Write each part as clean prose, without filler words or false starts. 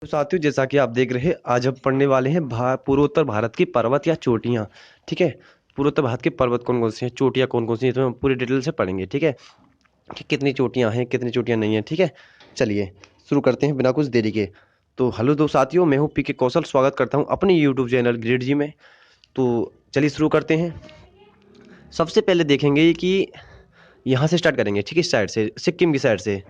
तो साथियों, जैसा कि आप देख रहे हैं, आज हम पढ़ने वाले हैं पूर्वोत्तर भारत की पर्वत या चोटियाँ। ठीक है। पूर्वोत्तर भारत के पर्वत कौन कौन से हैं, चोटियाँ कौन कौन सी हैं, तो हम पूरी डिटेल से पढ़ेंगे। ठीक है कि कितनी चोटियाँ हैं, कितनी चोटियाँ नहीं हैं। ठीक है, चलिए शुरू करते हैं बिना कुछ देरी के। तो हेलो दो साथियों, मैं हूँ पीके कौशल, स्वागत करता हूँ अपने यूट्यूब चैनल ग्रेड जी में। तो चलिए शुरू करते हैं। सबसे पहले देखेंगे कि यहाँ से स्टार्ट करेंगे। ठीक है, इस साइड से, सिक्किम की साइड से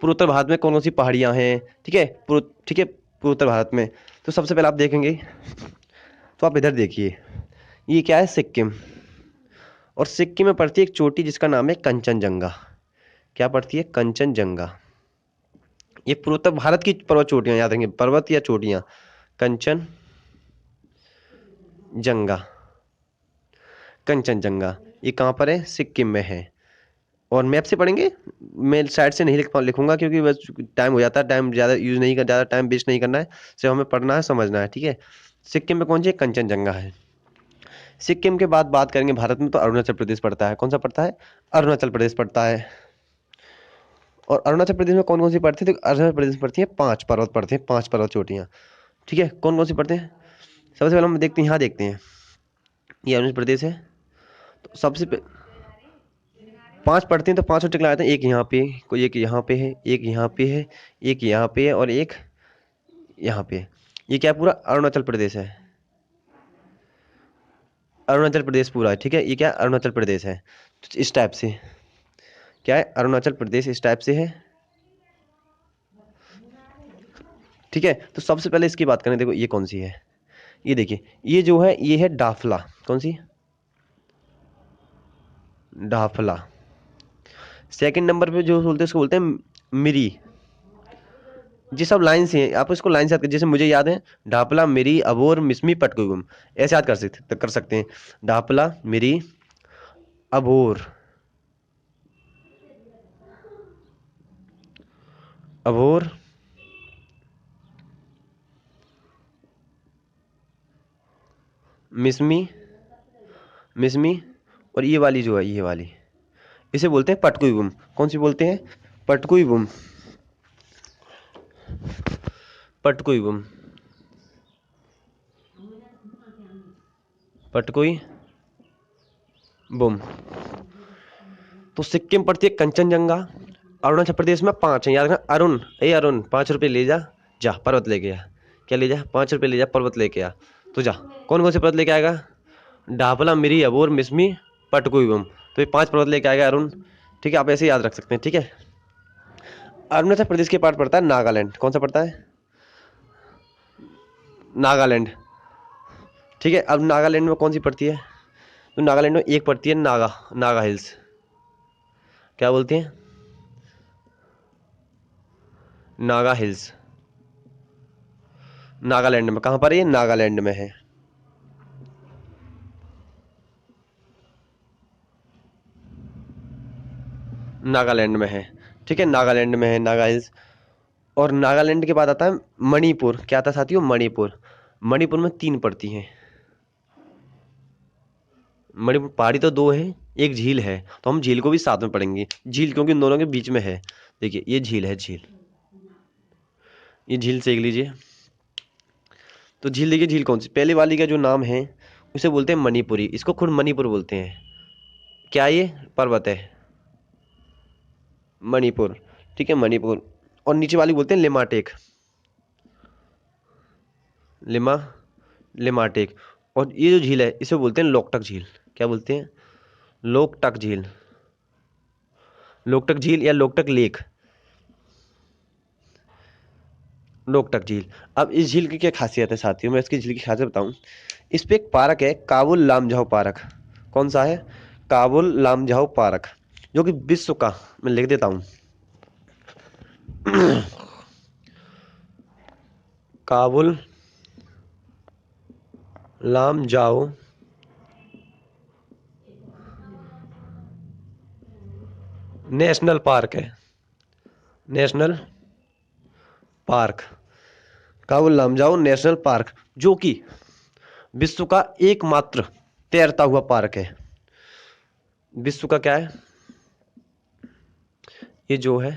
पूर्वोत्तर भारत में कौन कौन सी पहाड़ियाँ हैं। ठीक है, पूर्वोत्तर भारत में। तो सबसे पहले आप देखेंगे, तो आप इधर देखिए, ये क्या है, सिक्किम। और सिक्किम में पड़ती है एक चोटी जिसका नाम है कंचनजंगा। क्या पड़ती है? कंचनजंगा। ये पूर्वोत्तर भारत की पर्वत चोटियां, याद रखेंगे, पर्वत या चोटियां, कंचनजंगा। कंचनजंगा ये कहाँ पर है? सिक्किम में है। और मैप से पढ़ेंगे, मैं साइड से नहीं लिखूंगा क्योंकि बस टाइम हो जाता है, टाइम ज़्यादा यूज़ नहीं कर, ज़्यादा टाइम वेस्ट नहीं करना है, सिर्फ हमें पढ़ना है, समझना है। ठीक है। सिक्किम में कौन सी है? कंचनजंगा है। सिक्किम के बाद बात करेंगे भारत में, तो अरुणाचल प्रदेश पड़ता है। कौन सा पड़ता है? अरुणाचल प्रदेश पड़ता है। और अरुणाचल प्रदेश में कौन कौन सी पड़ती है? तो अरुणाचल प्रदेश में पड़ती है 5 पर्वत पड़ते हैं, 5 पर्वत चोटियाँ। ठीक है, कौन कौन सी पड़ते हैं? सबसे पहले हम देखते हैं, यहाँ देखते हैं, ये अरुणाचल प्रदेश है। तो 5 पड़ते हैं, तो 5 टिक लगाते हैं। एक यहाँ पे, कोई एक यहाँ पे है, एक यहाँ पे है, एक यहाँ पे है, और एक यहाँ पे। ये क्या है? पूरा अरुणाचल प्रदेश है। अरुणाचल प्रदेश पूरा है। ठीक है, ये क्या? अरुणाचल प्रदेश है। तो इस टाइप से क्या है? अरुणाचल प्रदेश इस टाइप से है। ठीक है, तो सबसे पहले इसकी बात करें। देखो ये कौन सी है, ये देखिए, ये जो है ये है डाफला। कौन सी? डाफला। सेकंड नंबर पे जो बोलते हैं उसको बोलते हैं मिरी। ये सब लाइन से हैं, आप इसको लाइन से याद कर, जैसे मुझे याद है, ढापला, मिरी, अबोर, मिसमी, पटकुगुम। ऐसे याद कर सकते हैं। ढापला, मिरी, अबोर, अबोर, मिसमी, मिसमी, और ये वाली जो है, ये वाली, इसे बोलते हैं पटकुई। कौन सी बोलते हैं? पटकुई। पटकुई, पटकुई बुम। तो सिक्किम पड़ती है कंचनजंगा। अरुणाचल प्रदेश में 5 है, याद रखना। अरुण, ए अरुण, 5 रुपये ले जा, जा पर्वत लेके आ। क्या ले जा? 5 रुपये ले जा, पर्वत लेके आ। तो जा, कौन कौन से पर्वत लेके आएगा? डापला, मिरी, अबोर, मिसमी, पटकुई। तो ये 5 पर्वत लेके आएगा अरुण। ठीक है, आप ऐसे याद रख सकते हैं। ठीक है। अरुणाचल प्रदेश के पार्ट पड़ता है नागालैंड। कौन सा पड़ता है? नागालैंड। ठीक है, अब नागालैंड में कौन सी पड़ती है? तो नागालैंड में एक पड़ती है नागा, नागा हिल्स। क्या बोलते हैं? नागा हिल्स। नागालैंड में। कहाँ पर है ये? नागालैंड में है। नागालैंड में है। ठीक है, नागालैंड में है, नागा हिल्स। और नागालैंड के बाद आता है मणिपुर। क्या आता है साथियों? मणिपुर। मणिपुर में 3 पड़ती हैं। मणिपुर पहाड़ी तो 2 है, एक झील है, तो हम झील को भी साथ में पढ़ेंगे। झील क्योंकि इन दोनों के बीच में है। देखिए ये झील है, झील, ये झील सेक लीजिए। तो झील देखिए, झील कौन सी? पहले वाली का जो नाम है उसे बोलते हैं मणिपुरी, इसको खुद मणिपुर बोलते हैं। क्या ये पर्वत है? मणिपुर। ठीक है, मणिपुर। और नीचे वाली बोलते हैं लिमाटेक, लिमा, लिमाटेक। और ये जो झील है इसे बोलते हैं लोकटक झील। क्या बोलते हैं? लोकटक झील, लोकटक झील या लोकटक लेक, लोकटक झील। अब इस झील की क्या खासियत है साथियों, मैं इसकी झील की खासियत बताऊं। इस पे एक पार्क है, काबुल लामजाओ पार्क। कौन सा है? काबुल लामजाओ पार्क, जो कि विश्व का, मैं लिख देता हूं, काबुल लामजाओ नेशनल पार्क है। National park, Kabul Lamjao national park, जो कि विश्व का एकमात्र तैरता हुआ पार्क है। विश्व का क्या है? ये जो है,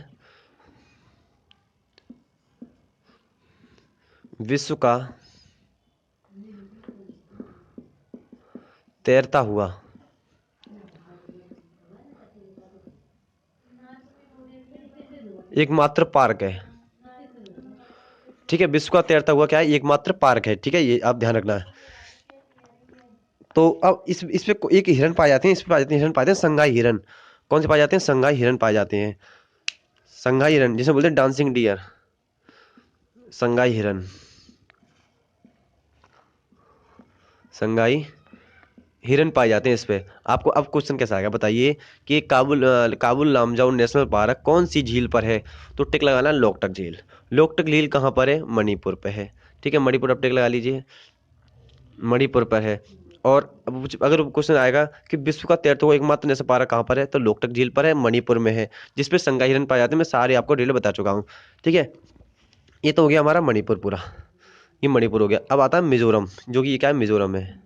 विश्व का तैरता हुआ एकमात्र पार्क है। ठीक है, विश्व का तैरता हुआ क्या है, एकमात्र पार्क है। ठीक है, ये आप ध्यान रखना है। तो अब इस पे एक हिरन पाए जाते हैं, इस पे पाए जाते हैं हिरन, पाए जाते हैं संगाई हिरन। कौन से पाए जाते हैं, संगाई हिरन पाए जाते हैं। संगाई हिरन जिसे बोलते हैं डांसिंग डियर, संगाई हिरन, संगाई हिरन पाए जाते हैं इस पे। आपको अब क्वेश्चन कैसा आएगा बताइए कि काबुल लामजाओ नेशनल पार्क कौन सी झील पर है। तो टिक लगाना है लोकटक झील। लोकटक झील कहाँ पर है, मणिपुर पे है। ठीक है, मणिपुर अब टिक लगा लीजिए, मणिपुर पर है। और अब अगर क्वेश्चन आएगा कि विश्व का तैरता हुआ एकमात्र नेशनल पार्क कहाँ पर है, तो लोकटक झील पर है, मणिपुर में है, जिसपे संगाई हिरन पाए जाते हैं। मैं सारे आपको डिटेल बता चुका हूँ। ठीक है, ये तो हो गया हमारा मणिपुर पूरा, ये मणिपुर हो गया। अब आता है मिजोरम, जो कि ये क्या है, मिजोरम है।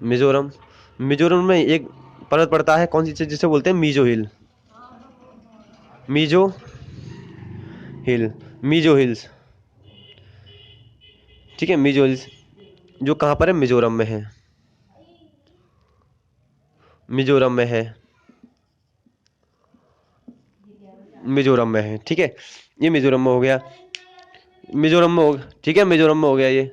मिजोरम, मिजोरम में एक पर्वत पड़ता है, कौन सी चीज, जिसे बोलते हैं मीजो हिल, मीजो हिल, मीजो हिल्स। ठीक है, मीजो हिल्स, जो कहाँ पर है, मिजोरम में है, मिजोरम में है, मिजोरम में है। ठीक है, ये मिजोरम में हो गया, मिजोरम में हो, ठीक है, मिजोरम में हो गया ये।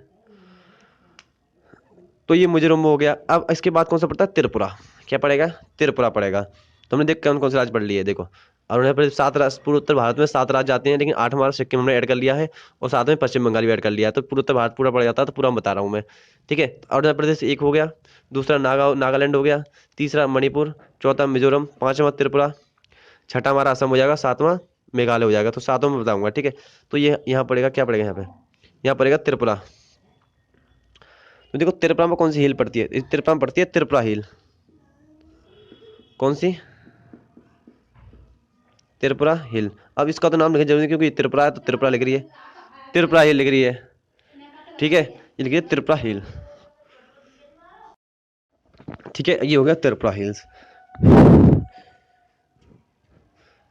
तो ये मिजोरम में हो गया। अब इसके बाद कौन सा पड़ता है, त्रिपुरा। क्या पड़ेगा, त्रिपुरा पड़ेगा। तो हमने देख कौन कौन से राज्य पढ़ लिए, देखो अरुणाचल प्रदेश, 7 राज्य, पूर्व उत्तर भारत में 7 राज्य आते हैं, लेकिन 8 हमारा सिक्किम हमने ऐड कर लिया है, और साथ में पश्चिम बंगाल भी ऐड कर लिया है, तो पूर्व उत्तर भारत पूरा पड़ जाता है, तो पूरा मैं बता रहा हूँ मैं। ठीक है, अरुणाचल प्रदेश एक हो गया, दूसरा नागालैंड हो गया, तीसरा मणिपुर, चौथा मिजोरम, पांचवा त्रिपुरा, छठा हमारा असम हो जाएगा, सातवां मेघालय हो जाएगा। तो सातों में बताऊंगा। ठीक है, तो ये यहाँ पड़ेगा, क्या पड़ेगा यहाँ पे, यहाँ पड़ेगा त्रिपुरा। तो देखो त्रिपुरा में कौन सी हिल पड़ती है, इस त्रिपुरा में पड़ती है त्रिपुरा हिल। कौन सी, त्रिपुरा हिल। अब इसका तो नाम लिखना जरूरी है, क्योंकि त्रिपुरा है तो त्रिपुरा लिख रही है, त्रिपुरा हिल लिख रही है। ठीक है, ये लिखिए त्रिपुरा हिल। ठीक है, ये हो गया त्रिपुरा हिल्स,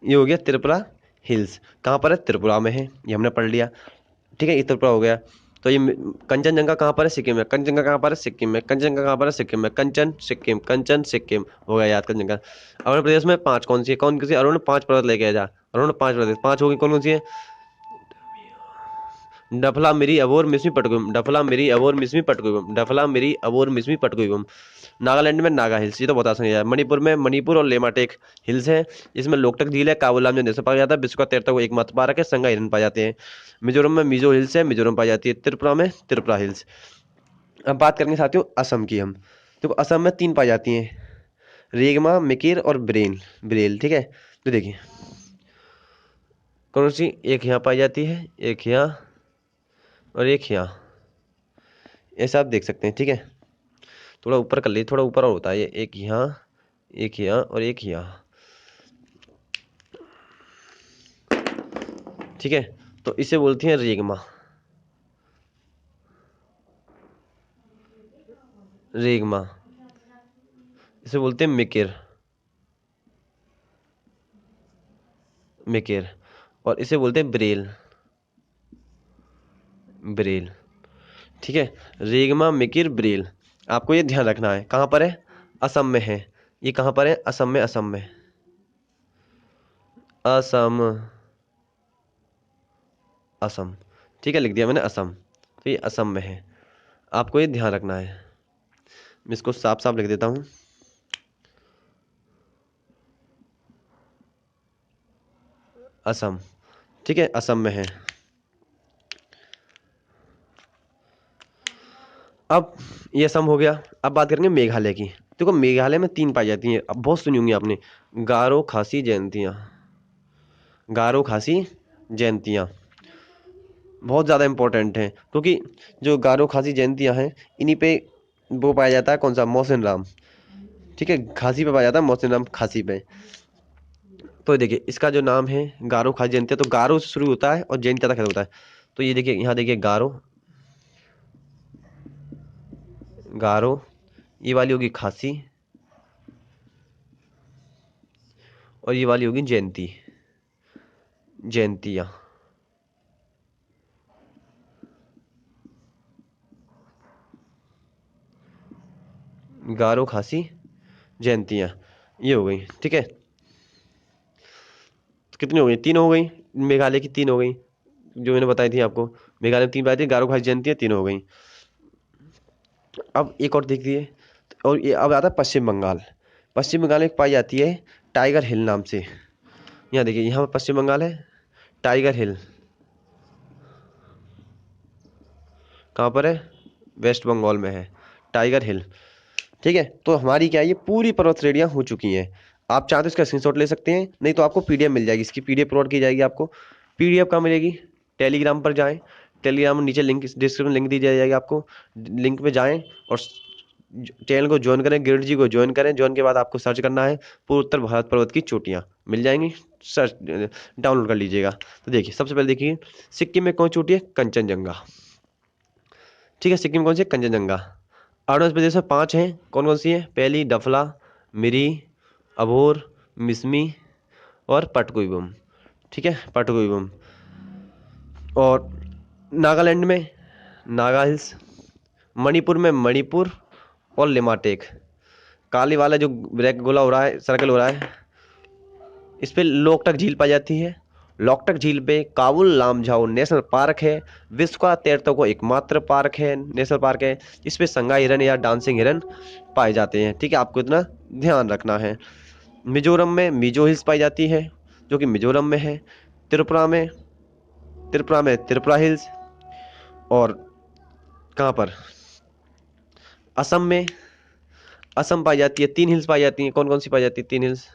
ये हो गया त्रिपुरा हिल्स। कहाँ पर है, त्रिपुरा में है, ये हमने पढ़ लिया। ठीक है, ये त्रिपुरा हो गया। तो ये कंचनजंगा कहाँ पर है, सिक्किम में। कंचनजंगा कहाँ पर है, सिक्किम में। कंचनजंगा कहाँ पर है, सिक्किम में। कंचन सिक्किम, कंचन सिक्किम हो गया याद, कंचनजंगा। अरुणाचल प्रदेश में 5 कौन सी है, कौन सी, अरुण 5 पर्वत लेके आ जा, अरुण 5 प्रदेश, 5 होगी, कौन कौन सी है, डफला मिरी अबोर मिसमी पटकुम, डफला मिरी अबोर मिसमी पटकुम, डफला मिरी अबोर मिसमी पटकुम। नागालैंड में नागा हिल्स, ये तो बता आसान है। मणिपुर में मणिपुर और लेमाटेक हिल्स है, इसमें लोकटक झील है, काबुलाम जो नेशनल पाया जाता है, विश्व का तैरता हुआ एकमात्र पार्क है, संगाई हिरन पाए जाते हैं। मिजोरम में मिजो हिल्स है, मिजोरम पाई जाती है। त्रिपुरा में त्रिपुरा हिल्स। अब बात करेंगे साथियों असम की हम। देखो असम में 3 पाई जाती हैं, रेगमा, मिकिर और ब्रेल। ठीक है, तो देखिए कौन सी, एक यहाँ पाई जाती है, एक यहाँ और एक यहाँ, ऐसा आप देख सकते हैं। ठीक है, थोड़ा ऊपर कर लीजिए, थोड़ा ऊपर और होता है ये, एक यहाँ, एक यहाँ और एक यहाँ। ठीक है, तो इसे बोलती हैं रेगमा, रेगमा, इसे बोलते हैं मिकिर, मिकिर, और इसे बोलते हैं ब्रेल। ठीक है, रेगमा, मिकिर, ब्रेल। आपको ये ध्यान रखना है, कहाँ पर है, असम में है। ये कहाँ पर है, असम में, असम में, असम, असम। ठीक है, लिख दिया मैंने असम, तो ये असम में है, आपको ये ध्यान रखना है। मैं इसको साफ साफ लिख देता हूँ, असम। ठीक है, असम में है। अब ये असम हो गया। अब बात करेंगे मेघालय की। देखो मेघालय में 3 पाई जाती हैं, अब बहुत सुनी होंगी आपने, गारो खासी जयंतियाँ, गारो खासी जयंतियाँ बहुत ज़्यादा इंपॉर्टेंट हैं, क्योंकि जो गारो खासी जयंतियाँ हैं, इन्हीं पे वो पाया जाता है, कौन सा, मोहसिन राम। ठीक है, खासी पे पाया जाता है, मोहसिन राम खासी पे। तो देखिए इसका जो नाम है गारो खासी जयंतिया, तो गारो से शुरू होता है और जयंतिया तक खत्म होता है। तो ये देखिए, यहाँ देखिए गारो, गारो, ये वाली होगी खासी, और ये वाली होगी जयंती, जयंतिया। गारो खासी जयंतियाँ, ये हो गई। ठीक है, तो कितनी हो गई? 3 हो गई। मेघालय की 3 हो गई जो मैंने बताई थी आपको। मेघालय में 3 पाई थी, गारो खासी जयंतियाँ 3 हो गई। अब एक और देखिए, और ये अब आता है पश्चिम बंगाल। पश्चिम बंगाल में पाई जाती है टाइगर हिल नाम से। यहाँ देखिए, यहाँ पर पश्चिम बंगाल है, टाइगर हिल कहाँ पर है? वेस्ट बंगाल में है टाइगर हिल। ठीक है, तो हमारी क्या है, ये पूरी पर्वत श्रेणियाँ हो चुकी हैं। आप चाहे तो इसका स्क्रीनशॉट ले सकते हैं, नहीं तो आपको पीडीएफ मिल जाएगी, इसकी पीडीएफ प्रोवाइड की जाएगी आपको। पीडीएफ कहाँ मिलेगी? टेलीग्राम पर जाएं, टेलीग्राम में नीचे लिंक, डिस्क्रिप्शन लिंक दी जाएगी आपको। लिंक पे जाएं और चैनल को ज्वाइन करें, गिरड जी को ज्वाइन करें। ज्वाइन के बाद आपको सर्च करना है पूर्वोत्तर भारत पर्वत की चोटियाँ, मिल जाएंगी। सर्च डाउनलोड कर लीजिएगा। तो देखिए, सबसे पहले देखिए, सिक्किम में कौन चोटी है? कंचनजंगा। ठीक है, सिक्किम कौन सी है? कंचनजंगा। अरुणाचल प्रदेश में 5 हैं, कौन कौन सी हैं? पहली डफला, मिरी, अभोर, मिसमी और पटकुईबुम। ठीक है, पटकुईबुम। और नागालैंड में नागा हिल्स, मणिपुर में मणिपुर और लिमाटेक। काली वाला जो ब्लैक गोला हो रहा है, सर्कल हो रहा है, इस पे लोकटक झील पाई जाती है। लोकटक झील पे काबुल लामझाओ नेशनल पार्क है, विश्व का 13वां एकमात्र पार्क है, नेशनल पार्क है। इस पे संगाई हिरन या डांसिंग हिरन पाए जाते हैं। ठीक है, आपको इतना ध्यान रखना है। मिजोरम में मिजो हिल्स पाई जाती है, जो कि मिजोरम में है। त्रिपुरा में त्रिपुरा हिल्स। और कहाँ पर? असम में असम पाई जाती है, 3 हिल्स पाई जाती हैं। कौन कौन सी पाई जाती है 3 हिल्स?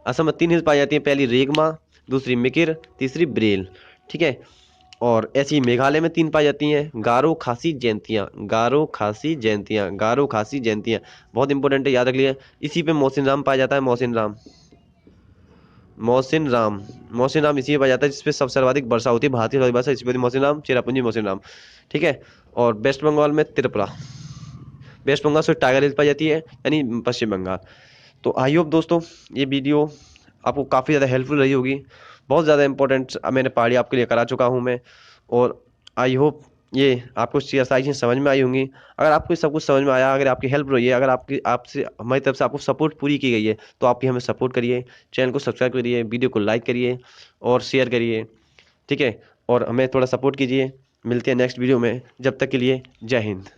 असम में 3 हिल्स पाई जाती हैं, पहली रेगमा, दूसरी मिकिर, तीसरी ब्रेल। ठीक है, और ऐसी मेघालय में 3 पाई जाती हैं, गारो खासी जयंतियाँ, गारो खासी जयंतियाँ, गारो खासी जयंतियाँ। बहुत इंपॉर्टेंट है, याद रख लिया। इसी पे मोहसिन राम पाया जाता है, मोहसिन राम, मोहसिन राम, मोहसिन राम इसी में पाया जाता है जिसपे सबसे सर्वाधिक वर्षा होती है, भारतीय सर्वाधिक वर्षा इसी पे मोहसिन राम, चेरापूंजी मोहसिन राम। ठीक है, और वेस्ट बंगाल में त्रिपुरा, वेस्ट बंगाल से टाइगर हिल्स पाई जाती है, यानी पश्चिम बंगाल। तो आई होप दोस्तों ये वीडियो आपको काफ़ी ज़्यादा हेल्पफुल रही होगी। बहुत ज़्यादा इंपॉर्टेंट मैंने पहाड़ी आपके लिए करा चुका हूँ मैं, और आई होप ये आपको सारी चीज़ समझ में आई होंगी। अगर आपको सब कुछ समझ में आया, अगर आपकी हेल्प रही है, अगर आपकी आपसे हमारी तरफ से आपको सपोर्ट पूरी की गई है, तो आपकी हमें सपोर्ट करिए, चैनल को सब्सक्राइब करिए, वीडियो को लाइक करिए और शेयर करिए। ठीक है, और हमें थोड़ा सपोर्ट कीजिए। मिलते हैं नेक्स्ट वीडियो में, जब तक के लिए जय हिंद।